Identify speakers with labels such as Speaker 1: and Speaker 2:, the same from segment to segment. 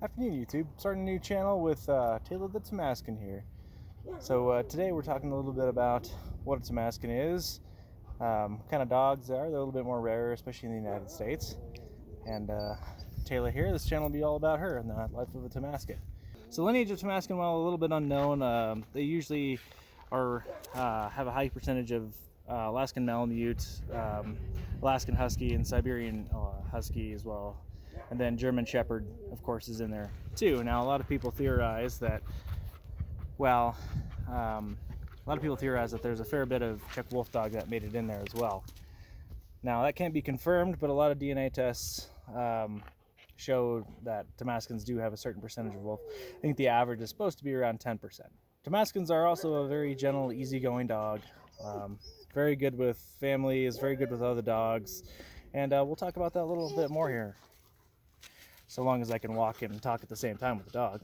Speaker 1: Afternoon, YouTube. Starting a new channel with Taylor the Tamaskan here. So today we're talking a little bit about what a Tamaskan is, what kind of dogs they are. They're a little bit more rare, especially in the United States. And Taylor here, this channel will be all about her and the life of a Tamaskan. So lineage of Tamaskan, while a little bit unknown, they usually have a high percentage of Alaskan Malamute, Alaskan Husky, and Siberian Husky as well. And then German Shepherd, of course, is in there too. Now, a lot of people theorize that, there's a fair bit of Czech Wolf dog that made it in there as well. Now, that can't be confirmed, but a lot of DNA tests show that Tamaskans do have a certain percentage of wolf. I think the average is supposed to be around 10%. Tamaskans are also a very gentle, easygoing dog. Very good with families, very good with other dogs. And we'll talk about that a little bit more here. So long as I can walk and talk at the same time with the dog.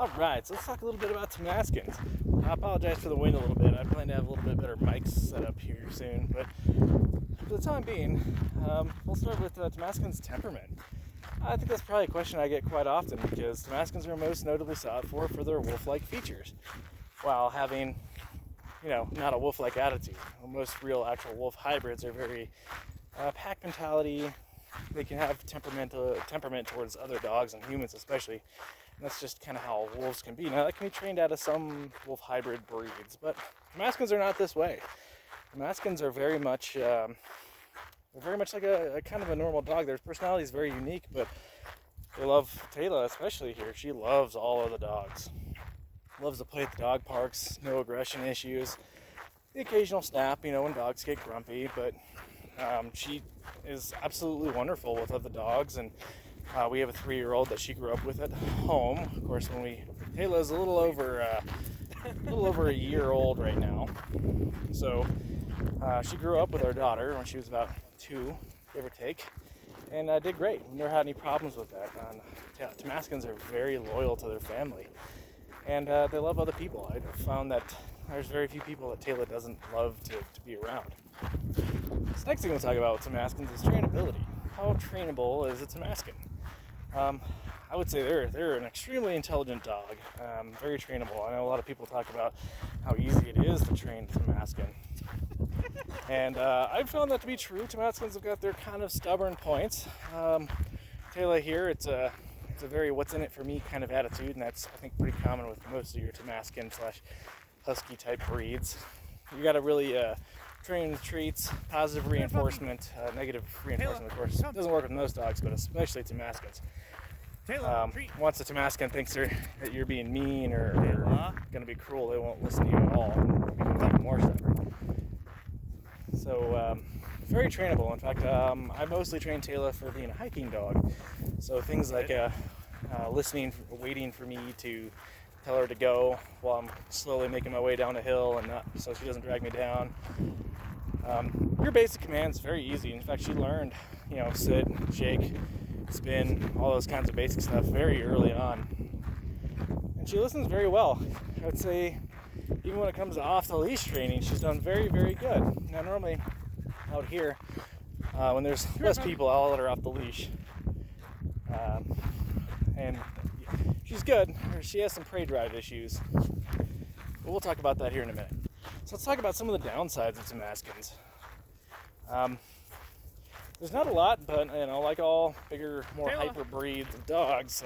Speaker 1: Alright, so let's talk a little bit about Tamaskans. I apologize for the wind a little bit. I plan to have a little bit better mics set up here soon, but for the time being, we'll start with Tamaskans' temperament. I think that's probably a question I get quite often because Tamaskans are most notably sought for their wolf-like features, while having, not a wolf-like attitude. Most real actual wolf hybrids are very pack mentality. They can have temperament towards other dogs and humans especially. And that's just kind of how wolves can be. Now, that can be trained out of some wolf hybrid breeds, but Tamaskans are not this way. Tamaskans are very much like a kind of a normal dog. Their personality is very unique, but they love Taylor, especially here. She loves all of the dogs. Loves to play at the dog parks, no aggression issues. The occasional snap, when dogs get grumpy, but she is absolutely wonderful with other dogs, and we have a 3-year-old that she grew up with at home. Of course, Taylor's a little over a year old right now, so she grew up with our daughter when she was about 2, give or take, and did great. We never had any problems with that. Tamaskans are very loyal to their family, and they love other people. I found that there's very few people that Taylor doesn't love to be around. This next thing we'll talk about with Tamaskans is trainability. How trainable is a Tamaskan? I would say they're an extremely intelligent dog, very trainable. I know a lot of people talk about how easy it is to train Tamaskan, and I've found that to be true. Tamaskans have got their kind of stubborn points. Taylor here, it's a very what's in it for me kind of attitude, and that's, I think, pretty common with most of your Tamaskan / Husky type breeds. You got to really train with treats, positive reinforcement, negative reinforcement, of course. It doesn't work with most dogs, but especially Tamaskans. Once a Tamaskan thinks that you're being mean or going to be cruel, they won't listen to you at all and become even more stubborn. So, very trainable. In fact, I mostly train Taylor for being a hiking dog. So things like listening, waiting for me to tell her to go while I'm slowly making my way down a hill, and so she doesn't drag me down. Your basic commands, very easy. In fact, she learned, sit, shake, spin, all those kinds of basic stuff very early on. And she listens very well. I would say, even when it comes to off-the-leash training, she's done very, very good. Now, normally out here, when there's less people, I'll let her off the leash. And she's good. She has some prey drive issues. But we'll talk about that here in a minute. So let's talk about some of the downsides of Tamaskans. There's not a lot, but like all bigger, more hyper breeds of dogs,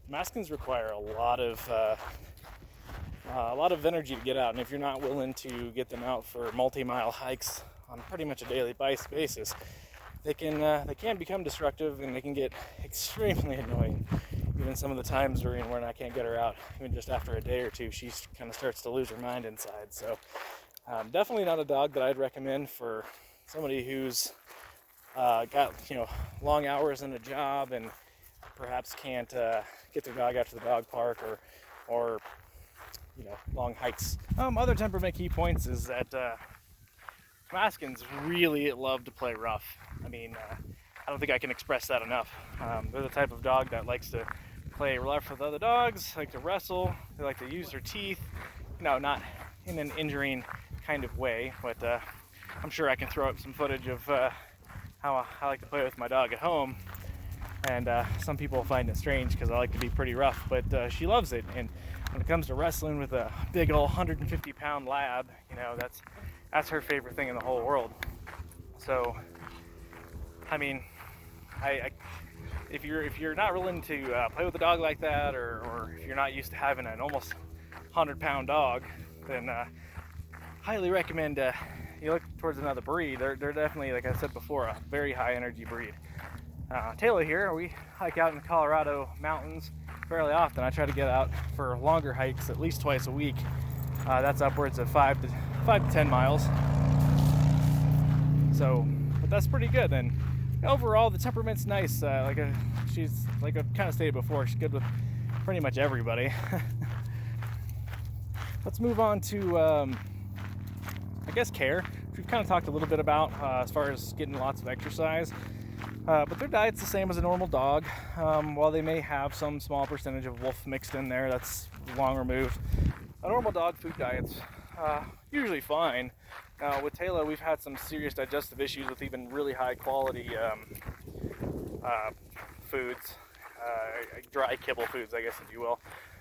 Speaker 1: Tamaskans require a lot of energy to get out, and if you're not willing to get them out for multi-mile hikes on pretty much a daily basis, they can become destructive, and they can get extremely annoying. Even some of the times during when I can't get her out, even just after a day or two, she kind of starts to lose her mind inside. So definitely not a dog that I'd recommend for somebody who's got long hours in a job and perhaps can't get their dog out to the dog park or long hikes. Other temperament key points is that Tamaskans really love to play rough. I mean, I don't think I can express that enough. They're the type of dog that likes to play rough with other dogs, like to wrestle, they like to use their teeth, not in an injuring kind of way, but I'm sure I can throw up some footage of how I like to play with my dog at home, and some people find it strange because I like to be pretty rough, but she loves it. And when it comes to wrestling with a big old 150-pound lab, that's her favorite thing in the whole world. So, I mean, if you're not willing to play with a dog like that, or if you're not used to having an almost 100-pound dog, then highly recommend you look towards another breed. They're definitely, like I said before, a very high energy breed. Taylor here, we hike out in the Colorado mountains fairly often. I try to get out for longer hikes at least twice a week. That's upwards of 5 to 10 miles. So, but that's pretty good. And overall, the temperament's nice. She's, like I've kind of stated before, she's good with pretty much everybody. Let's move on to, I guess, care. We've kind of talked a little bit about as far as getting lots of exercise. But their diet's the same as a normal dog. While they may have some small percentage of wolf mixed in there, that's long removed. A normal dog food diet's usually fine. With Taylor, we've had some serious digestive issues with even really high quality foods, dry kibble foods, I guess, if you will.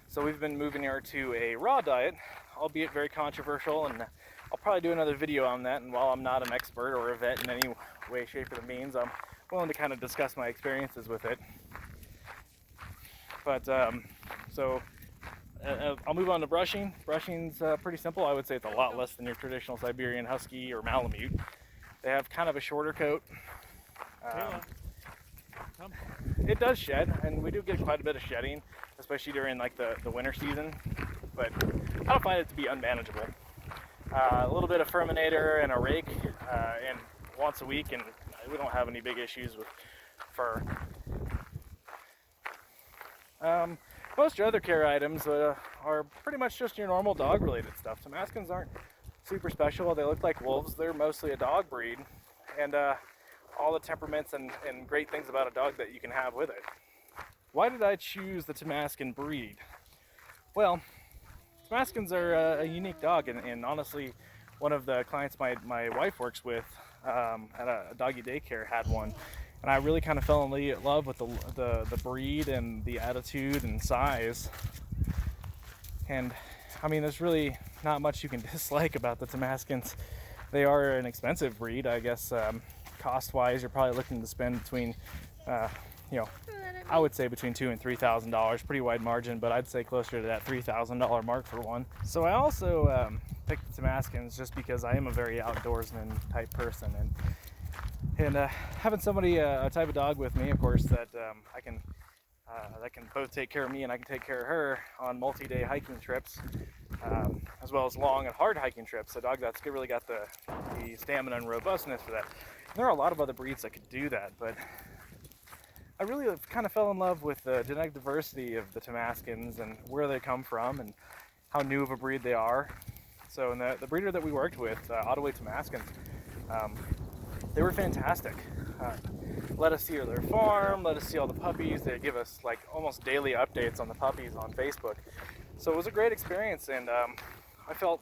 Speaker 1: So we've been moving her to a raw diet, albeit very controversial, and I'll probably do another video on that. And while I'm not an expert or a vet in any way, shape, or means, I'm willing to kind of discuss my experiences with it. But I'll move on to brushing. Brushing's pretty simple. I would say it's a lot less than your traditional Siberian Husky or Malamute. They have kind of a shorter coat. It does shed, and we do get quite a bit of shedding, especially during like the winter season, but I don't find it to be unmanageable. A little bit of Furminator and a rake, and once a week, and we don't have any big issues with fur. Most other care items are pretty much just your normal dog related stuff. Tamaskans aren't super special. They look like wolves. They're mostly a dog breed, and all the temperaments and great things about a dog that you can have with it. Why did I choose the Tamaskan breed? Well, Tamaskans are a unique dog, and honestly, one of the clients my wife works with at a doggy daycare had one, and I really kind of fell in love with the breed and the attitude and size. And I mean, there's really not much you can dislike about the Tamaskans. They are an expensive breed, I guess. Cost-wise, you're probably looking to spend between, I would say between $2,000 and $3,000. Pretty wide margin, but I'd say closer to that $3,000 mark for one. So I also picked the Tamaskans just because I am a very outdoorsman type person, and having somebody, a type of dog with me, of course, that I can that can both take care of me and I can take care of her on multi-day hiking trips, as well as long and hard hiking trips. A dog that's really got the stamina and robustness for that. And there are a lot of other breeds that could do that, but I really kind of fell in love with the genetic diversity of the Tamaskans and where they come from and how new of a breed they are. So in the breeder that we worked with, Ottaway Tamaskans, they were fantastic. Let us see their farm, let us see all the puppies. They give us like almost daily updates on the puppies on Facebook. So it was a great experience, and I felt,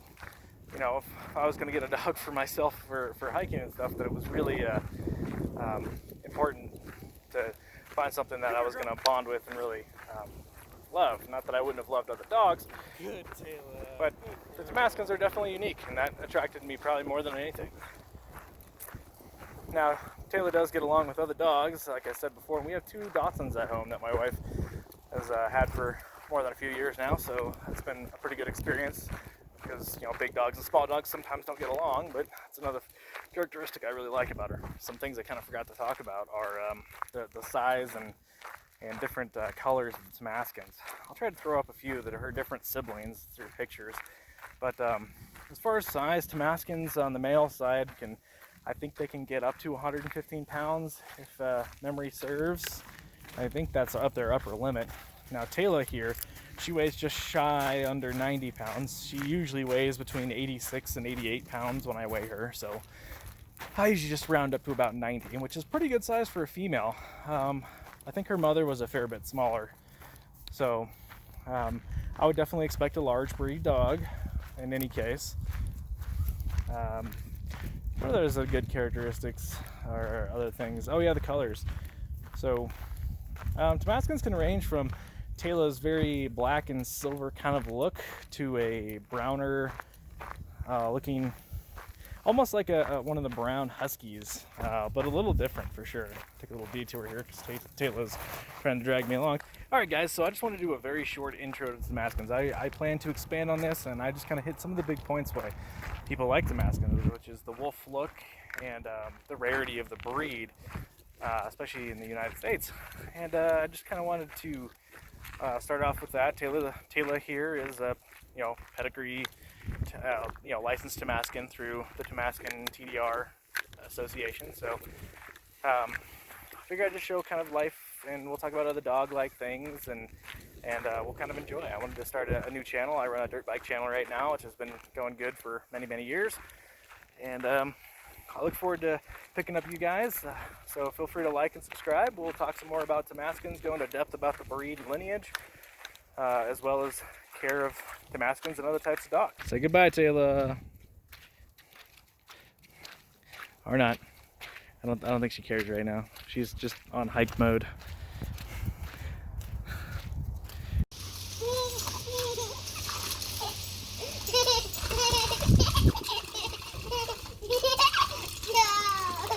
Speaker 1: if I was going to get a dog for myself for hiking and stuff, that it was really important to find something that I was going to bond with and really love. Not that I wouldn't have loved other dogs.
Speaker 2: Good, Taylor.
Speaker 1: But the Tamaskans are definitely unique, and that attracted me probably more than anything. Now, Taylor does get along with other dogs, like I said before, and we have 2 Dachshunds at home that my wife has had for more than a few years now, so it's been a pretty good experience because, big dogs and small dogs sometimes don't get along, but it's another characteristic I really like about her. Some things I kind of forgot to talk about are the size and different colors of the Tamaskans. I'll try to throw up a few that are her different siblings through pictures, but as far as size, Tamaskans on the male side can I think they can get up to 115 pounds if memory serves. I think that's up their upper limit. Now Taylor here, she weighs just shy under 90 pounds. She usually weighs between 86 and 88 pounds when I weigh her, so I usually just round up to about 90, which is pretty good size for a female. I think her mother was a fair bit smaller, so I would definitely expect a large breed dog in any case. What others are good characteristics or other things? Oh yeah, the colors. So Tamaskans can range from Taylor's very black and silver kind of look to a browner looking, almost like one of the brown huskies, but a little different for sure. Take a little detour here because Taylor's trying to drag me along. Alright guys, so I just want to do a very short intro to Tamaskans. I plan to expand on this, and I just kind of hit some of the big points why people like Tamaskans, which is the wolf look and the rarity of the breed, especially in the United States. And I just kind of wanted to start off with that. Taylor here is a pedigree, licensed Tamaskan through the Tamaskan TDR Association. So I figured I'd just show kind of life, and we'll talk about other dog-like things, and we'll kind of enjoy. I wanted to start a new channel. I run a dirt bike channel right now, which has been going good for many years, and I look forward to picking up you guys. So feel free to like and subscribe. We'll talk some more about Tamaskans, go into depth about the breed and lineage, as well as care of Tamaskans and other types of dogs. Say goodbye, Taylor. Or not. I don't think she cares right now. She's just on hike mode.